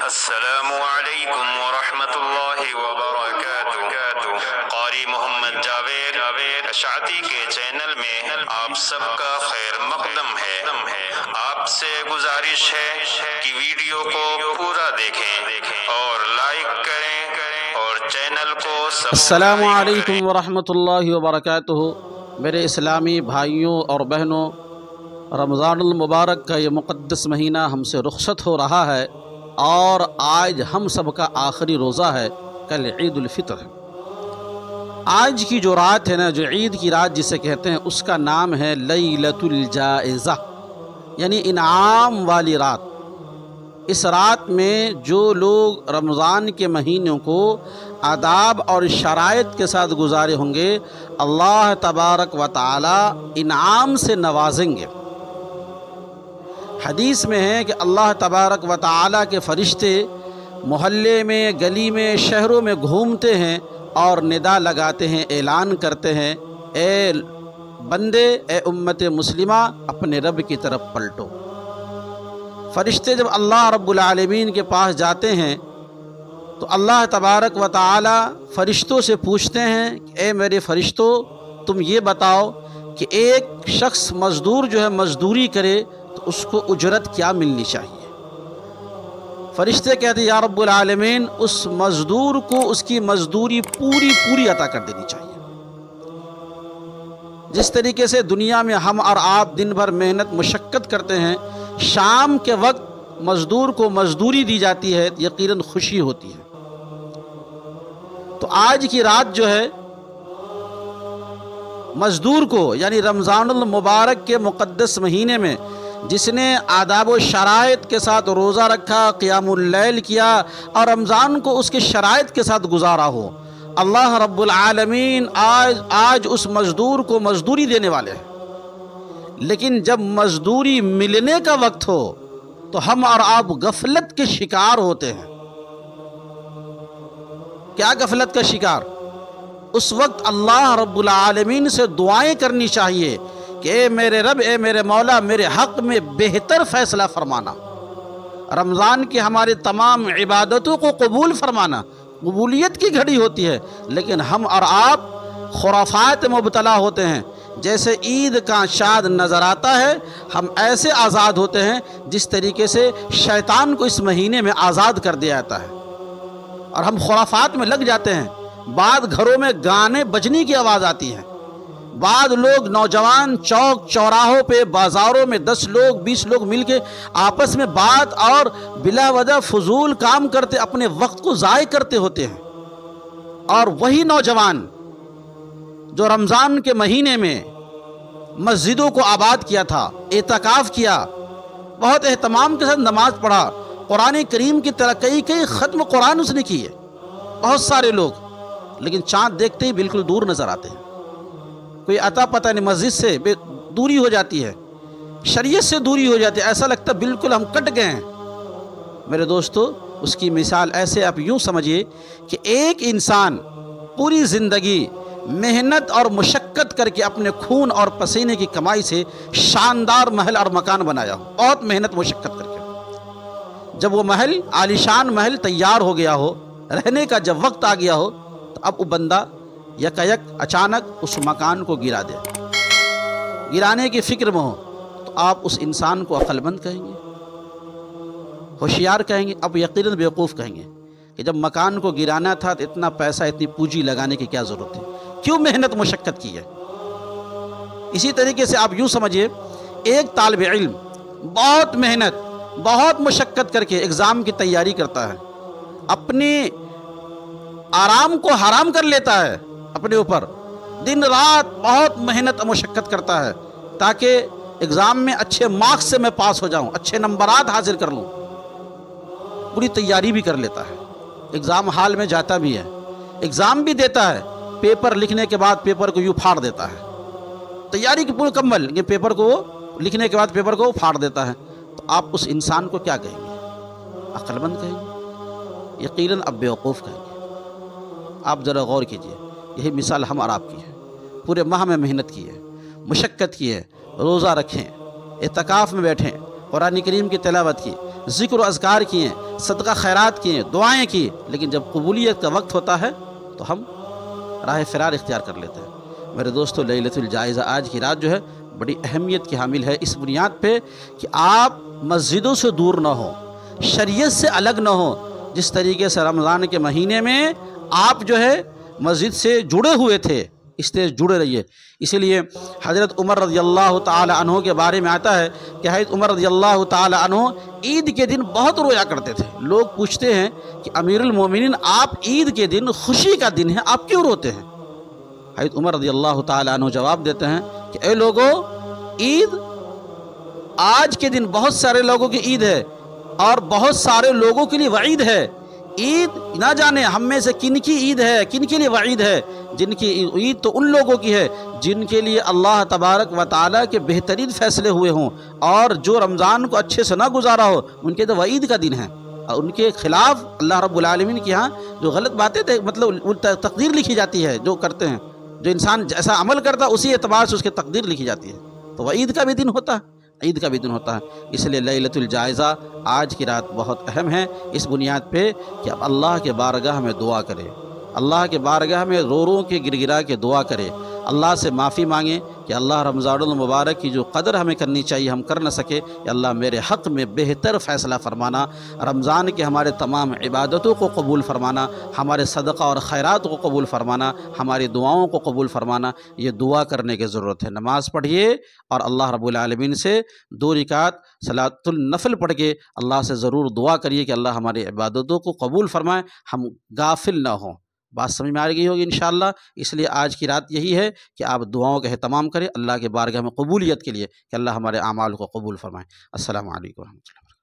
अस्सलामु अलैकुम वरहमतुल्लाहि वबरकातुहू। क़ारी मोहम्मद जावेद अशाती के चैनल में आप सबका खैर मक़दम है। आपसे गुजारिश है कि वीडियो को पूरा देखें और लाइक करें और चैनल को अस्सलामु अलैकुम वरहमतुल्लाहि वबरकातुहू। मेरे इस्लामी भाइयों और बहनों, रमज़ानुल मुबारक का ये मुक़द्दस महीना हमसे रुख़सत हो रहा है और आज हम सब का आखिरी रोज़ा है। कल ईद उल फितर है। आज की जो रात है ना, जो ईद की रात जिसे कहते हैं, उसका नाम है लैलतुल जाइज़ा, यानी इनाम वाली रात। इस रात में जो लोग रमज़ान के महीनों को आदाब और शराइत के साथ गुजारे होंगे, अल्लाह तबारक व तआला इनाम से नवाजेंगे। हदीस में है कि अल्लाह तबारक व तआला के फ़रिश्ते मोहल्ले में, गली में, शहरों में घूमते हैं और निदा लगाते हैं, ऐलान करते हैं, ए बंदे, ए उम्मत मुस्लिमा, अपने रब की तरफ पलटो। फ़रिश्ते जब अल्लाह रब्बुल आलमीन के पास जाते हैं तो अल्लाह तबारक व तआला फ़रिश्तों से पूछते हैं, ए मेरे फ़रिश्तों, तुम ये बताओ कि एक शख्स मज़दूर जो है मज़दूरी करे तो उसको उजरत क्या मिलनी चाहिए। फ़रिश्ते कहते हैं, या रब्बुल आलमीन, उस मज़दूर को उसकी मज़दूरी पूरी अता कर देनी चाहिए। जिस तरीके से दुनिया में हम और आप दिन भर मेहनत मुशक्क़त करते हैं, शाम के वक्त मज़दूर को मज़दूरी दी जाती है, यकीनन खुशी होती है। तो आज की रात जो है मज़दूर को, यानी रमज़ानुल मुबारक के मुक़द्दस महीने में जिसने आदाब व शराइत के साथ रोज़ा रखा, क़ियामुल लैल किया और रमज़ान को उसके शराइत के साथ गुजारा हो, अल्लाह रब्बुल आलमीन आज उस मज़दूर को मज़दूरी देने वाले हैं। लेकिन जब मज़दूरी मिलने का वक्त हो तो हम और आप गफलत के शिकार होते हैं। क्या गफलत का शिकार? उस वक्त अल्लाह रब्बुल आलमीन से दुआएं करनी चाहिए कि ए मेरे रब, ए मेरे मौला, मेरे हक़ में बेहतर फ़ैसला फरमाना, रमज़ान की हमारी तमाम इबादतों को कबूल फरमाना। कबूलियत की घड़ी होती है, लेकिन हम और आप खुराफात में मुब्तला होते हैं। जैसे ईद का चाँद नज़र आता है, हम ऐसे आज़ाद होते हैं जिस तरीके से शैतान को इस महीने में आज़ाद कर दिया जाता है और हम खुराफात में लग जाते हैं। बाद घरों में गाने बजने की आवाज़ आती है, बाद लोग नौजवान चौक चौराहों पे, बाज़ारों में 10 लोग 20 लोग मिलके आपस में बात और बिला वजह फजूल काम करते, अपने वक्त को ज़ाय करते होते हैं। और वही नौजवान जो रमज़ान के महीने में मस्जिदों को आबाद किया था, एतकाफ़ किया, बहुत एहतमाम के साथ नमाज पढ़ा, कुरान करीम की तरह कई ख़त्म कुरान उसने किए, बहुत सारे लोग, लेकिन चाँद देखते ही बिल्कुल दूर नज़र आते हैं। कोई अता पता नहीं, मस्जिद से दूरी हो जाती है, शरीयत से दूरी हो जाती है, ऐसा लगता है बिल्कुल हम कट गए हैं। मेरे दोस्तों, उसकी मिसाल ऐसे आप यूँ समझिए कि एक इंसान पूरी ज़िंदगी मेहनत और मुशक्क़त करके अपने खून और पसीने की कमाई से शानदार महल और मकान बनाया हो, बहुत मेहनत मुशक्क़त करके। जब वो महल, आलीशान महल तैयार हो गया हो, रहने का जब वक्त आ गया हो, तो अब वो बंदा यकायक अचानक उस मकान को गिरा दे, गिराने की फ़िक्र में हो, तो आप उस इंसान को अक्लमंद कहेंगे, होशियार कहेंगे? अब यकीनन बेवकूफ़ कहेंगे कि जब मकान को गिराना था तो इतना पैसा, इतनी पूंजी लगाने की क्या ज़रूरत थी, क्यों मेहनत मुशक्क़त की है। इसी तरीके से आप यूँ समझिए, एक तालिब इल्म बहुत मेहनत, बहुत मुशक्क़त करके एग्ज़ाम की तैयारी करता है, अपने आराम को हराम कर लेता है अपने ऊपर, दिन रात बहुत मेहनत मुशक्क़त करता है ताकि एग्ज़ाम में अच्छे मार्क्स से मैं पास हो जाऊं, अच्छे नंबरात हासिल कर लूं। पूरी तैयारी भी कर लेता है, एग्ज़ाम हाल में जाता भी है, एग्ज़ाम भी देता है, पेपर लिखने के बाद पेपर को यूँ फाड़ देता है, तैयारी की पूरी कम्मल, ये पेपर को लिखने के बाद पेपर को फाड़ देता है। तो आप उस इंसान को क्या कहेंगे? अक्लमंद कहेंगे? यकीनन अब बेवकूफ़ कहेंगे। आप ज़रा गौर कीजिए, यही मिसाल हम और आपकी है। पूरे माह में मेहनत की है, मुशक्क़त की है, रोज़ा रखें, एतकाफ़ में बैठें, कुरान करीम की तिलावत की, ज़िक्र व अज़कार किए, सदका खैरात किए, दुआएं की, लेकिन जब कबूलियत का वक्त होता है तो हम राह फ़िरार इख्तियार कर लेते हैं। मेरे दोस्तों, लैलतुल जायज़ा आज की रात जो है बड़ी अहमियत की हामिल है, इस बुनियाद पे कि आप मस्जिदों से दूर ना हो, शरीयत से अलग ना हो। जिस तरीके से रमज़ान के महीने में आप जो है मस्जिद से जुड़े हुए थे, इस तरह जुड़े रहिए। इसीलिए हज़रत उमर रज़ियल्लाहु ताला अन्हु के बारे में आता है कि हज़रत उमर रज़ियल्लाहु ताला अन्हु ईद के दिन बहुत रोया करते थे। लोग पूछते हैं कि अमीरुल मोमिनीन, आप ईद के दिन, खुशी का दिन है, आप क्यों रोते हैं? हज़रत उमर रज़ियल्लाहु ताला अन्हु जवाब देते हैं कि ए लोगों, ईद आज के दिन बहुत सारे लोगों की ईद है और बहुत सारे लोगों के लिए वईद है। ईद ना जाने हम में से किन की ईद है, किन के लिए वईद है। जिनकी ईद तो उन लोगों की है जिनके लिए अल्लाह तबारक व ताला के बेहतरीन फ़ैसले हुए हों, और जो रमज़ान को अच्छे से ना गुजारा हो उनके तो वईद का दिन है। और उनके ख़िलाफ़ अल्लाह रब्बुल आलमीन के यहाँ जो गलत बातें मतलब तकदीर लिखी जाती है, जो करते हैं, जो इंसान जैसा अमल करता है उसी एतबार से उसकी तकदीर लिखी जाती है। तो वईद का भी दिन होता है, ईद का भी दिन होता है। इसलिए लैलतुल जायज़ा आज की रात बहुत अहम है, इस बुनियाद पे कि आप अल्लाह के बारगाह में दुआ करें, अल्लाह के बारगाह में रो रो के गिरगिरा के दुआ करें, अल्लाह से माफ़ी मांगें कि अल्लाह रमज़ानुल मुबारक की जो कदर हमें करनी चाहिए हम कर न सके, या अल्लाह मेरे हक़ में बेहतर फ़ैसला फ़रमाना, रमज़ान के हमारे तमाम इबादतों को कबूल फ़रमाना, हमारे सदक़ा और खैरात को कबूल फ़रमाना, हमारी दुआओं को कबूल फ़रमाना। ये दुआ करने की ज़रूरत है। नमाज़ पढ़िए और अल्लाह रब्बुल आलमीन से 2 रिकात सलातुल नफ़ल पढ़ के अल्लाह से ज़रूर दुआ करिए कि अल्लाह हमारी इबादतों को कबूल फ़रमाए, हम गाफिल ना हों। बात समझ में आ गई होगी इंशाअल्लाह। इसलिए आज की रात यही है कि आप दुआओं का एहतमाम करें अल्लाह के बारगाह में कबूलियत के लिए कि अल्लाह हमारे आमाल को कबूल फ़रमाए। अस्सलामु अलैकुम व रहमतुल्लाह।